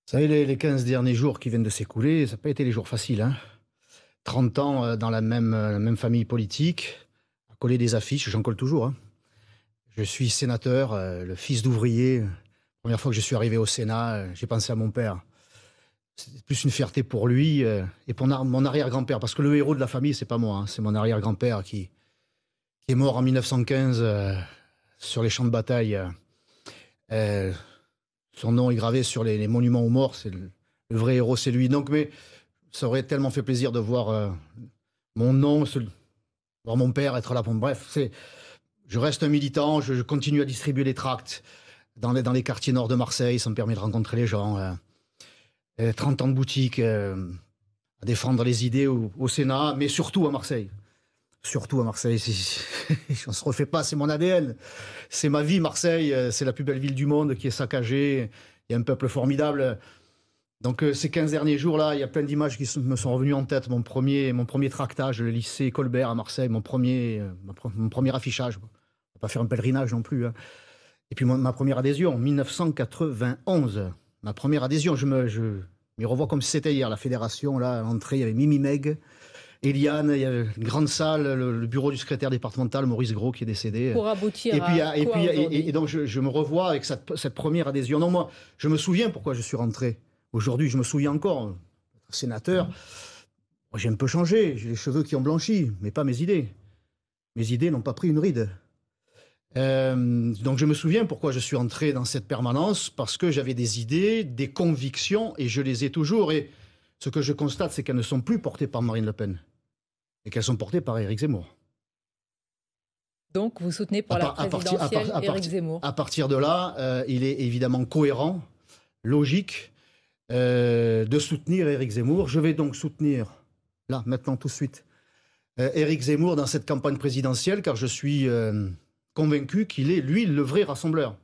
Vous savez, les 15 derniers jours qui viennent de s'écouler, ça n'a pas été les jours faciles, hein. 30 ans dans la même famille politique, à coller des affiches, j'en colle toujours, hein. Je suis sénateur, le fils d'ouvrier. Première fois que je suis arrivé au Sénat, j'ai pensé à mon père. C'est plus une fierté pour lui et pour mon arrière-grand-père, parce que le héros de la famille, c'est pas moi, hein, c'est mon arrière-grand-père qui est mort en 1915 sur les champs de bataille. Euh, Son nom est gravé sur les monuments aux morts. C'est le vrai héros, c'est lui. Donc, mais ça aurait tellement fait plaisir de voir mon nom, voir mon père être là. Bref, je reste un militant. Je continue à distribuer les tracts dans les quartiers nord de Marseille. Ça me permet de rencontrer les gens. 30 ans de boutique, à défendre les idées au Sénat, mais surtout à Marseille. Surtout à Marseille. On ne se refait pas, c'est mon ADN. C'est ma vie, Marseille. C'est la plus belle ville du monde qui est saccagée. Il y a un peuple formidable. Donc ces 15 derniers jours-là, il y a plein d'images qui me sont revenues en tête. Mon premier tractage, le lycée Colbert à Marseille, mon premier affichage. On ne va pas faire un pèlerinage non plus, hein. Et puis ma première adhésion, 1991. Ma première adhésion, je m'y revois comme si c'était hier. La fédération, là, à l'entrée, il y avait Mimi Meg, Eliane, il y avait une grande salle, le bureau du secrétaire départemental, Maurice Gros, qui est décédé. Pour aboutir Et puis, à quoi aujourd'hui? et donc, je me revois avec cette première adhésion. Non, moi, je me souviens pourquoi je suis rentré. Aujourd'hui, je me souviens encore. Sénateur, moi, j'ai un peu changé. J'ai les cheveux qui ont blanchi, mais pas mes idées. Mes idées n'ont pas pris une ride. Donc, je me souviens pourquoi je suis entré dans cette permanence, parce que j'avais des idées, des convictions, et je les ai toujours. Et ce que je constate, c'est qu'elles ne sont plus portées par Marine Le Pen, et qu'elles sont portées par Éric Zemmour. Donc, vous soutenez pour la présidentielle Éric Zemmour. À partir de là, il est évidemment cohérent, logique, de soutenir Éric Zemmour. Je vais donc soutenir, là, maintenant, tout de suite, Éric Zemmour dans cette campagne présidentielle, car je suis convaincu qu'il est, lui, le vrai rassembleur.